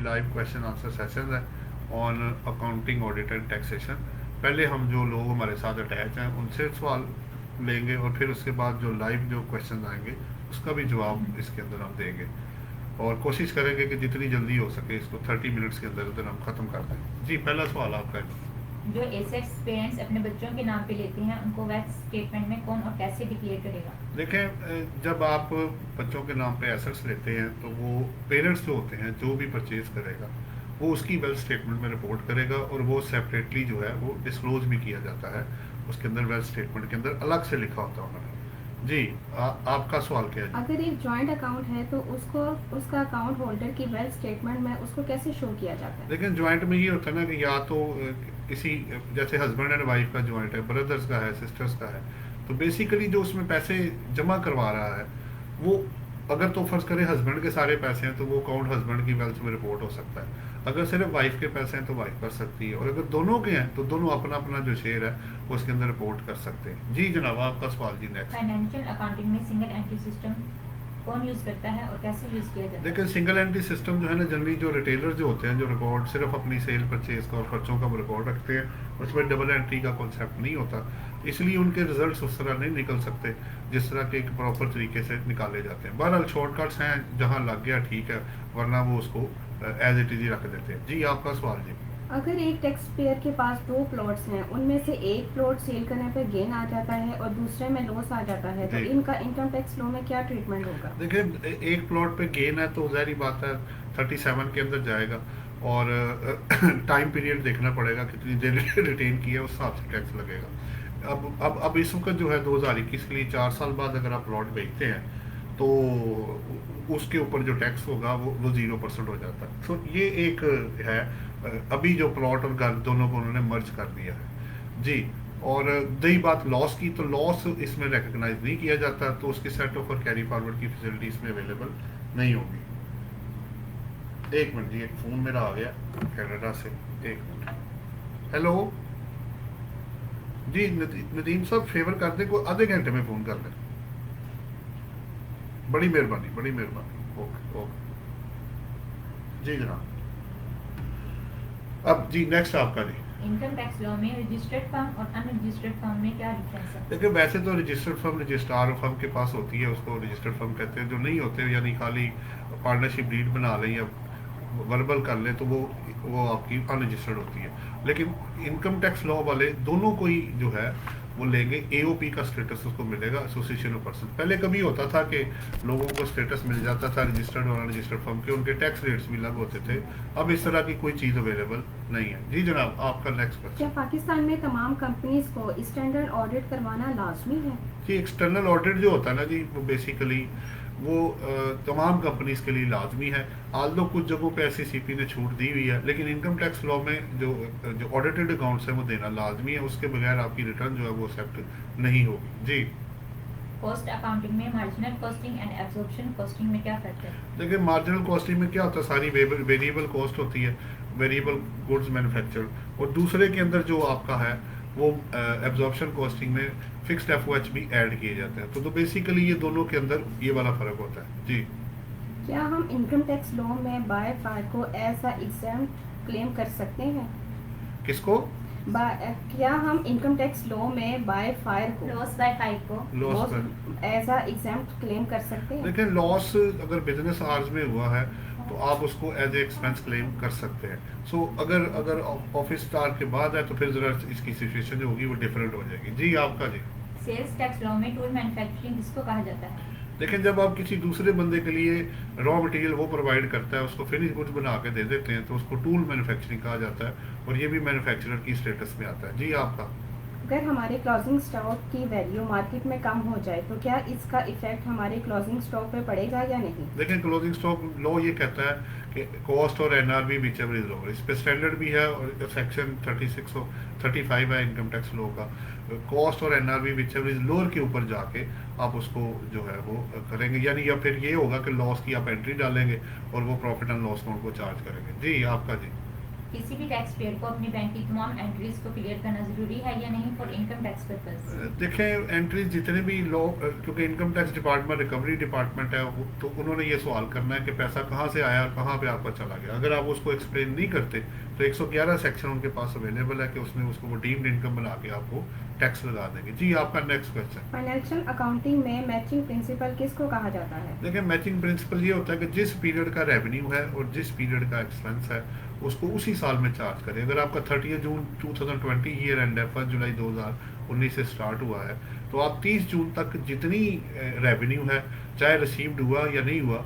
Live question answer session है on accounting audit and taxation. पहले हम जो लोग हमारे साथ अटैच हैं उनसे सवाल लेंगे और फिर उसके बाद जो लाइव जो क्वेश्चन आएंगे उसका भी जवाब इसके अंदर हम देंगे और कोशिश करेंगे कि जितनी जल्दी हो सके इसको 30 मिनट्स के अंदर अंदर हम ख़त्म कर दें। जी, पहला सवाल आपका है। जो एसेट्स पेरेंट्स अपने बच्चों के नाम पे लेते हैं उनको वेल्थ स्टेटमेंट में कौन और कैसे डिक्लेयर करेगा? देखें, जब आप बच्चों के नाम पे एसेट्स लेते हैं तो वो पेरेंट्स जो होते हैं जो भी परचेज करेगा वो उसकी वेल्थ स्टेटमेंट में रिपोर्ट करेगा और वो सेपरेटली जो है वो डिस्क्लोज भी किया जाता है उसके अंदर, वेल्थ स्टेटमेंट के अंदर अलग से लिखा होता है उन्होंने। जी, आपका सवाल क्या है? अगर एक जॉइंट अकाउंट है तो उसको उसका अकाउंट होल्डर की वेल्थ स्टेटमेंट में उसको कैसे शो किया जाता है? लेकिन ज्वाइंट में ये होता है ना कि या तो किसी, जैसे हस्बैंड एंड वाइफ का ज्वाइंट है, ब्रदर्स का है, सिस्टर्स का है, तो बेसिकली जो उसमें पैसे जमा करवा रहा है वो, अगर तो फर्ज करें हस्बैंड के सारे पैसे हैं तो वो अकाउंट हस्बैंड की वेल्थ में रिपोर्ट हो सकता है। अगर सिर्फ वाइफ के पैसे हैं तो वाइफ कर सकती है, और अगर दोनों के हैं तो दोनों अपना अपना जो शेयर है वो उसके अंदर रिपोर्ट कर सकते हैं। जी जनाब, आपका सवाल जी नेक्स्ट। फाइनेंशियल अकाउंटिंग में सिंगल एंट्री सिस्टम कौन यूज करता है और कैसे यूज किया जाता है? देखिए, सिंगल एंट्री सिस्टम जो है ना, जनरली जो रिटेलर जो होते हैं जो रिकॉर्ड सिर्फ अपनी सेल परचेज का और खर्चों का रिकॉर्ड रखते हैं, उसमें डबल एंट्री का कॉन्सेप्ट नहीं होता, इसलिए उनके रिजल्ट्स उस तरह नहीं निकल सकते जिस तरह के एक प्रॉपर तरीके से निकाले जाते हैं। बहरहाल शॉर्टकट्स हैं, जहाँ लग गया ठीक है, वरना वो उसको एज इट इज ही रख देते हैं। जी, आपका सवाल जी। अगर एक टैक्स पेयर के पास 2 प्लॉट्स हैं, उनमें से एक प्लॉट सेल करने पर गेन आ जाता है और दूसरे में लॉस आ जाता है, तो जी। इनका इनकम टैक्स लॉ में क्या ट्रीटमेंट होगा? देखिए, एक प्लॉट पे गेन है तो जाहिर बात है 37 के अंदर जाएगा, और टाइम पीरियड देखना पड़ेगा कितनी देर रिटेन किया है, उस हिसाब से टैक्स लगेगा। अब इस वक्त जो है 2021 के लिए 4 साल बाद अगर आप प्लॉट बेचते हैं तो उसके ऊपर जो टैक्स होगा वो 0% हो जाता है। तो ये एक है, अभी जो प्लॉट और घर दोनों को उन्होंने मर्ज कर दिया है। जी, और रही बात लॉस की, तो लॉस इसमें रिकग्नाइज नहीं किया जाता, तो उसकी सेट ऑफ और कैरी फॉरवर्ड की फैसिलिटी इसमें अवेलेबल नहीं होगी। एक मिनट जी, एक फ़ोन मेरा आ गया कनाडा से, एक मिनट। हेलो जी, नदीम साहब फेवर कर दें, कोई आधे घंटे में फ़ोन कर लें, बड़ी मेहरबानी, बड़ी मेहरबानी। ओके ओके जी जनाब। अब जी नेक्स्ट आपका जी। इनकम टैक्स लॉ में रजिस्टर्ड फर्म और अनरजिस्टर्ड फर्म में क्या डिफरेंस है? देखिए, वैसे तो रजिस्टर्ड फर्म रजिस्ट्रार फर्म के पास होती है, उसको रजिस्टर्ड फर्म कहते हैं। जो नहीं होते, यानी खाली पार्टनरशिप डीड बना लें या वर्बल कर लें, तो वो आपकी अनरजिस्टर्ड होती है। लेकिन इनकम टैक्स लॉ वाले दोनों को ही जो है वो लेंगे, एओपी का स्टेटस उसको मिलेगा, एसोसिएशन ऑफ पर्सन। पहले कभी होता था कि लोगों को स्टेटस मिल जाता था रजिस्टर्ड और अनरजिस्टर्ड फर्म के, उनके टैक्स रेट्स भी अलग होते थे। अब इस तरह की कोई चीज़ अवेलेबल नहीं है। जी जनाब, आपका नेक्स्ट क्या क्वेश्चन। पाकिस्तान में तमाम कंपनीज को स्टैंडर्ड ऑडिट करवाना लाजमी है? जी, एक्सटर्नल ऑडिट जो होता है ना जी, वो बेसिकली वो तमाम कंपनीज के लिए लाजमी है। आल्दो कुछ जगहों पे एससीसीपी ने छूट दी हुई है, लेकिन इनकम टैक्स लॉ में जो ऑडिटेड अकाउंट्स हैं वो देना लाजमी है, उसके बगैर आपकी रिटर्न जो है वो एक्सेप्ट नहीं होगी। जी, कॉस्ट अकाउंटिंग में marginal costing and absorption costing में क्या फर्क है? देखिए, मार्जिनल कॉस्टिंग में क्या होता है, सारी वेरिएबल कॉस्ट होती है, वेरिएबल गुड्स मैन्युफैक्चर, और दूसरे के अंदर जो आपका है वो एब्जॉर्प्शन कॉस्टिंग में फिक्स्ड एफओएच भी ऐड किए जाते हैं। तो बेसिकली ये दोनों के अंदर ये वाला फ़र्क होता है। जी, क्या हम इनकम टैक्स लॉ में बाय फायर को एज अ एग्जाम्प्ट क्लेम कर सकते हैं? किसको? क्या हम इनकम टैक्स लॉ में बाय फायर को लॉस बाय फाइव को लॉस पर एज अ एग्जाम्प्ट क्लेम कर सकते हैं? लेकिन लॉस अगर बिजनेस आवर्स में हुआ है तो आप उसको एज ए एक्सपेंस क्लेम कर सकते हैं। सो अगर ऑफिस स्टार के बाद है तो फिर ज़रा इसकी सिचुएशन जो होगी वो डिफरेंट हो जाएगी। जी, आपका जी। सेल्स टैक्स लॉ में टूल मैन्युफैक्चरिंग किसको कहा जाता है? लेकिन जब आप किसी दूसरे बंदे के लिए रॉ मटेरियल वो प्रोवाइड करता है, उसको फिनिश गुड्स बना के दे देते हैं, तो उसको टूल मैन्युफैक्चरिंग कहा जाता है, और ये भी मैन्युफैक्चरर की स्टेटस में आता है। जी, आपका। अगर हमारे क्लोजिंग स्टॉक की वैल्यू मार्केट में कम हो जाए तो क्या इसका इफेक्ट हमारे क्लोजिंग स्टॉक पे पड़ेगा या नहीं? लेकिन क्लोजिंग स्टॉक लॉ ये कहता है कि कॉस्ट और NRB which ever is lower, इस पे स्टैंडर्ड भी है, और सेक्शन 36 और 35 है इनकम टैक्स लॉ का। कॉस्ट और NRB which ever is lower के ऊपर जाके आप उसको जो है वो करेंगे, यानी या फिर ये होगा कि लॉस की आप एंट्री डालेंगे और वो प्रॉफिट एंड लॉस अकाउंट को चार्ज करेंगे। जी, आपका जी। किसी भी टैक्स पेयर को अपनी बैंक की तमाम एंट्रीज को क्लियर करना जरूरी है या नहीं फॉर इनकम टैक्स पर्पस? देखें एंट्रीज जितने भी लोग, क्योंकि income tax department recovery department है तो उन्होंने ये सवाल करना है कि पैसा कहाँ से आया और कहाँ पे आपका चला गया। अगर आप उसको एक्सप्लेन नहीं करते तो 111 सेक्शन उनके पास अवेलेबल है कि उसमें उसको वो डीम्ड इनकम बना के आपको टैक्स लगा देंगे। जी आपका नेक्स्ट क्वेश्चन। फाइनेंशियल अकाउंटिंग में मैचिंग प्रिंसिपल किसको कहा जाता है? देखिए मैचिंग प्रिंसिपल ये होता है कि जिस पीरियड का रेवेन्यू है और जिस पीरियड का एक्सपेंस है उसको उसी साल में चार्ज करें। अगर आपका 30 जून 2020 ईयर एंड है, 1 जुलाई 2019 से स्टार्ट हुआ है, तो आप 30 जून तक जितनी रेवेन्यू है, चाहे रिसीव्ड हुआ या नहीं हुआ,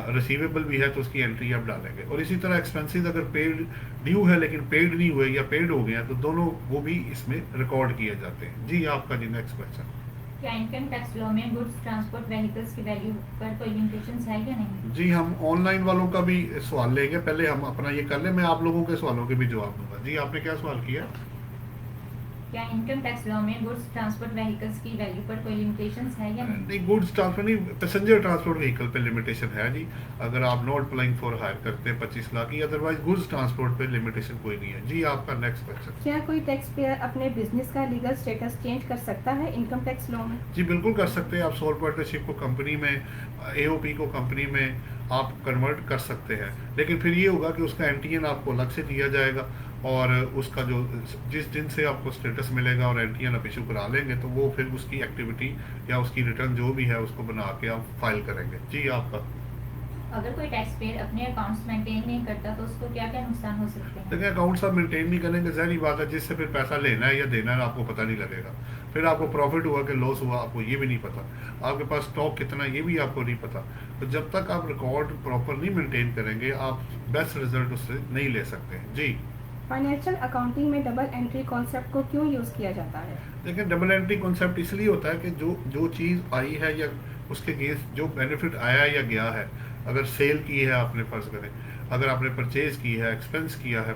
रिसीवेबल भी है तो उसकी एंट्री आप डालेंगे। और इसी तरह एक्सपेंसेस अगर पेड ड्यू है लेकिन पेड नहीं हुए या पेड हो गए हैं तो दोनों वो भी इसमें रिकॉर्ड किए जाते हैं। जी आपका जी नेक्स्ट क्वेश्चन। क्या इनकम टैक्स लॉ में गुड्स ट्रांसपोर्ट व्हीकल्स की वैल्यू पर कोई लिमिटेशंस है या नहीं? जी हम ऑनलाइन वालों का भी सवाल लेंगे, पहले हम अपना ये कर लें, मैं आप लोगों के सवालों के भी जवाब दूंगा। जी आपने क्या सवाल किया? क्या इनकम टैक्स लॉ में गुड्स ट्रांसपोर्ट व्हीकल्स की वैल्यू पर कोई लिमिटेशंस है या नहीं? नहीं, गुड्स ट्रांसपोर्ट नहीं, पैसेंजर ट्रांसपोर्ट व्हीकल पे लिमिटेशन है जी। अगर आप नॉट अप्लाइंग फॉर हायर करते हैं 25 लाख की, अदरवाइज गुड्स ट्रांसपोर्ट पे लिमिटेशन कोई नहीं है। जी आपका नेक्स्ट क्वेश्चन। क्या कोई टैक्स पेयर अपने बिजनेस का लीगल स्टेटस चेंज कर सकता है इनकम टैक्स लॉ में? जी बिल्कुल कर सकते हैं। आप सोल पार्टनरशिप को कंपनी में, एओपी को कंपनी में आप कन्वर्ट कर सकते हैं, लेकिन फिर ये होगा कि उसका एनटीएन आपको अलग से दिया जाएगा और उसका जो जिस दिन से आपको स्टेटस मिलेगा और एनटीएन आप इशू करा लेंगे तो वो फिर उसकी एक्टिविटी या उसकी रिटर्न जो भी है उसको बना के आप फाइल करेंगे। जी आपका। अगर कोई टैक्स पेयर अपने अकाउंट्स मेंटेन नहीं करता तो उसको क्या क्या नुकसान हो सकते हैं? देखिए अकाउंट्स आप मेंटेन नहीं करेंगे, ज़ाहिर बात है जिससे फिर पैसा लेना है या देना है आपको पता नहीं लगेगा। फिर आपको प्रॉफिट हुआ कि लॉस हुआ आपको ये भी नहीं पता, आपके पास स्टॉक कितना ये भी आपको नहीं पता। तो जब तक आप रिकॉर्ड प्रॉपर नहीं मेंटेन करेंगे आप बेस्ट रिजल्ट उससे नहीं ले सकते। जी फाइनेंशियल अकाउंटिंग में डबल एंट्री कॉन्सेप्ट को क्यों यूज़ किया जाता है? देखिए डबल एंट्री कॉन्सेप्ट इसलिए होता है कि जो चीज़ आई है या उसके अगेंस्ट जो बेनिफिट आया या गया है, अगर सेल की है आपने, फर्ज करें अगर आपने परचेज की है, एक्सपेंस किया है,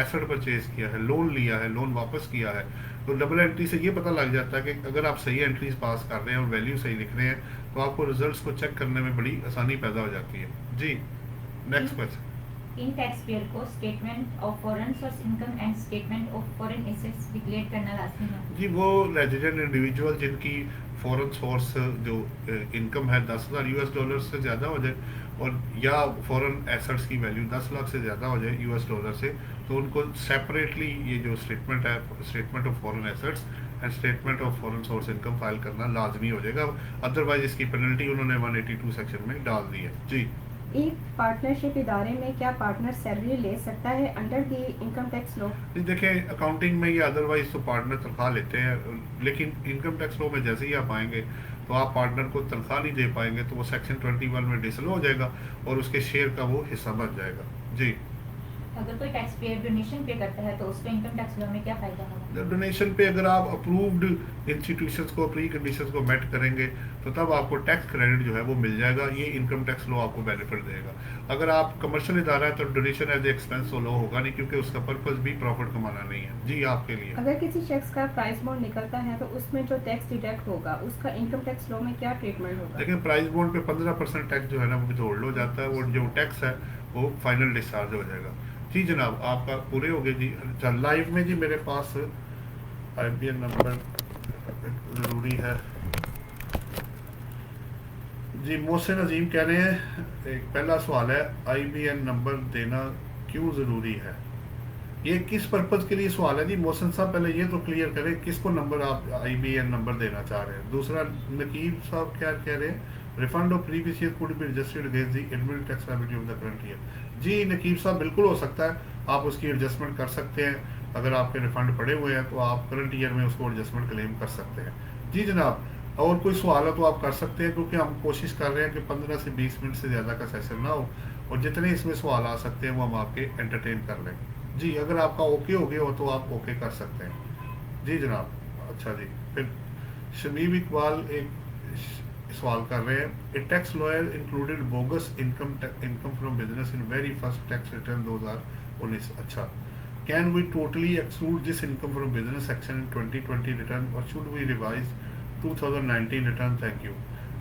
एसेट परचेज किया है, लोन लिया है, लोन वापस किया है, तो डबल एंट्री से ये पता लग जाता है कि अगर आप सही एंट्रीज पास कर रहे हैं और वैल्यू सही लिख रहे हैं तो आपको रिजल्ट्स को चेक करने में बड़ी आसानी पैदा हो जाती है। जी next question. In taxpayer को statement of foreign source income and statement of foreign assets declare करना लाजमी है? जी वो रेजिडेंट इंडिविजुअल जिनकी फॉरेन सोर्स जो इनकम है $10,000 से ज़्यादा हो जाए और या फॉरेन एसेट्स की वैल्यू 10 लाख से ज़्यादा हो जाए $, से, तो उनको सेपरेटली ये जो स्टेटमेंट है, statement of foreign assets and statement of foreign source income file करना लाजमी हो जाएगा। अदरवाइज इसकी पेनल्टी उन्होंने 182 सेक्शन में डाल दी है। जी एक पार्टनरशिप इदारे में क्या पार्टनर सैलरी ले सकता है under the income tax law? देखें अकाउंटिंग में या अदरवाइज तो पार्टनर तनख्वाह लेते हैं, लेकिन इनकम टैक्स लॉ में जैसे ही आप आएंगे तो आप पार्टनर को तनख्वाह नहीं दे पाएंगे तो वो सेक्शन 21 में डिसलो हो जाएगा और उसके शेयर का वो हिस्सा बन जाएगा। जी अगर कोई टैक्स पेयर डोनेशन पे करता है तो उसको इनकम टैक्स लॉ में क्या फायदा होगा? डोनेशन पे अगर आप अप्रूव्ड इंस्टीट्यूशंस को प्री कंडीशंस को मेट करेंगे तो तब आपको टैक्स क्रेडिट जो है वो मिल जाएगा। ये इनकम टैक्स लॉ आपको बेनिफिट देगा। अगर आप कमर्शियल इदारा है तो डोनेशन एज एक्सपेंस तो लॉ होगा नहीं, क्योंकि उसका पर्पस भी प्रॉफिट कमाना नहीं है। जी आपके लिए अगर किसी शख्स का प्राइस बॉन्ड निकलता है तो उसमें जो टैक्स डिडक्ट होगा उसका इनकम टैक्स लॉ में क्या ट्रीटमेंट होगा? लेकिन प्राइस बॉन्ड पे 15% टैक्स जो है ना वो विथहोल्ड हो जाता है और जो टैक्स है वो फाइनल डिस्चार्ज हो जाएगा। जी जनाब आपका पूरे हो गए जी। अच्छा लाइव में जी मेरे पास IBN नंबर ज़रूरी है जी। मोहसिन अजीम कह रहे हैं, एक पहला सवाल है IBN नंबर देना क्यों ज़रूरी है? ये किस पर्पज़ के लिए सवाल है जी? मोहसिन साहब पहले ये तो क्लियर करें किसको नंबर आप IBN नंबर देना चाह रहे हैं। दूसरा नकीब साहब क्या कह रहे हैं, refund of previous year could be registered against the admit tax liability of the current year. जी नकीब साहब बिल्कुल हो सकता है, आप उसकी एडजस्टमेंट कर सकते हैं। अगर आपके रिफंड पड़े हुए हैं तो आप करंट ईयर में उसको एडजस्टमेंट क्लेम कर सकते हैं। जी जनाब और कोई सवाल है तो आप कर सकते हैं, क्योंकि हम कोशिश कर रहे हैं कि 15 से 20 मिनट से ज़्यादा का सेशन ना हो और जितने इसमें सवाल आ सकते हैं वो हम आपके एंटरटेन कर लें। जी अगर आपका ओके हो गया हो तो आप ओके कर सकते हैं। जी जनाब अच्छा जी। फिर शमीम इकबाल एक सवाल कर रहे हैं, a tax lawyer included bogus income from business in very first tax return 2019। अच्छा, can we totally exclude this income from business section in 2020 return और should we revise 2019 return? Thank you.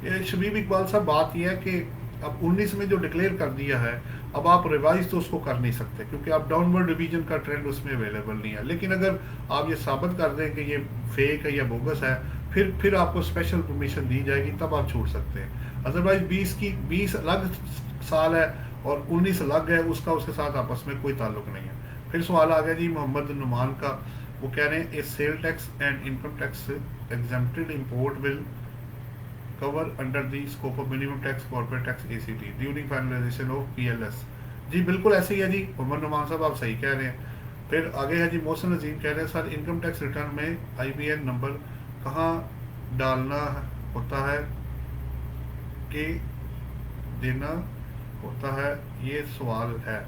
ये शबीब इकबाल साहब बात यह है कि अब 19 में जो डिक्लेयर कर दिया है, अब आप रिवाइज तो उसको कर नहीं सकते क्योंकि आप डाउनवर्ड रिवीजन का ट्रेंड उसमें अवेलेबल नहीं है। लेकिन अगर आप ये साबित कर दें कि ये फेक है या बोगस है, फिर आपको स्पेशल परमिशन दी जाएगी, तब आप छूट सकते हैं। अदरवाइज 20 अलग साल है और 19 अलग है, उसका उसके साथ आपस में कोई ताल्लुक नहीं है। फिर सवाल आ गया जी मोहम्मद नुमान का, वो कह रहे हैं a sale tax and income tax exempted import will cover under the scope of minimum tax corporate tax ACT during finalization of PLS। जी बिल्कुल ऐसे ही है जी, मोहम्मद नुमान साहब आप सही कह रहे हैं। फिर आगे है जी मोहसिन अजीम कह रहे हैं सर इनकम टैक्स रिटर्न में IBN नंबर कहाँ डालना होता है कि देना होता है, ये सवाल है।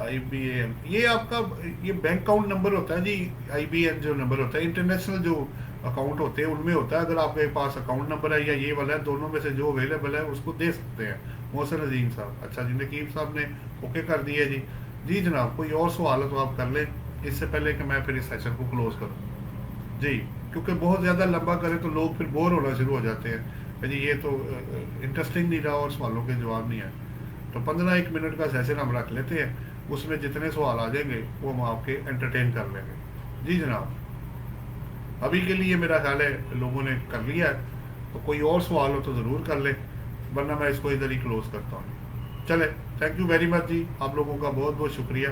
IBN ये आपका ये बैंक अकाउंट नंबर होता है जी। IBN जो नंबर होता है इंटरनेशनल जो अकाउंट होते हैं उनमें होता है। अगर आपके पास अकाउंट नंबर है या ये वाला है, दोनों में से जो अवेलेबल है उसको दे सकते हैं मोहसिन अजीम साहब। अच्छा जी, नकीब साहब ने ओके कर दिया जी। जी जनाब, कोई और सवाल है तो आप कर लें इससे पहले कि मैं फिर इस सेशन को क्लोज करूँ जी, क्योंकि बहुत ज़्यादा लंबा करें तो लोग फिर बोर होना शुरू हो जाते हैं जी, ये तो इंटरेस्टिंग नहीं रहा और सवालों के जवाब नहीं है। तो 15-1 मिनट का सेशन हम रख लेते हैं, उसमें जितने सवाल आ जाएंगे वो हम आपके एंटरटेन कर लेंगे। जी जनाब, अभी के लिए मेरा ख्याल है लोगों ने कर लिया है, तो कोई और सवाल हो तो ज़रूर कर लें, वरना मैं इसको इधर ही क्लोज करता हूँ। चले, थैंक यू वेरी मच जी, आप लोगों का बहुत बहुत शुक्रिया।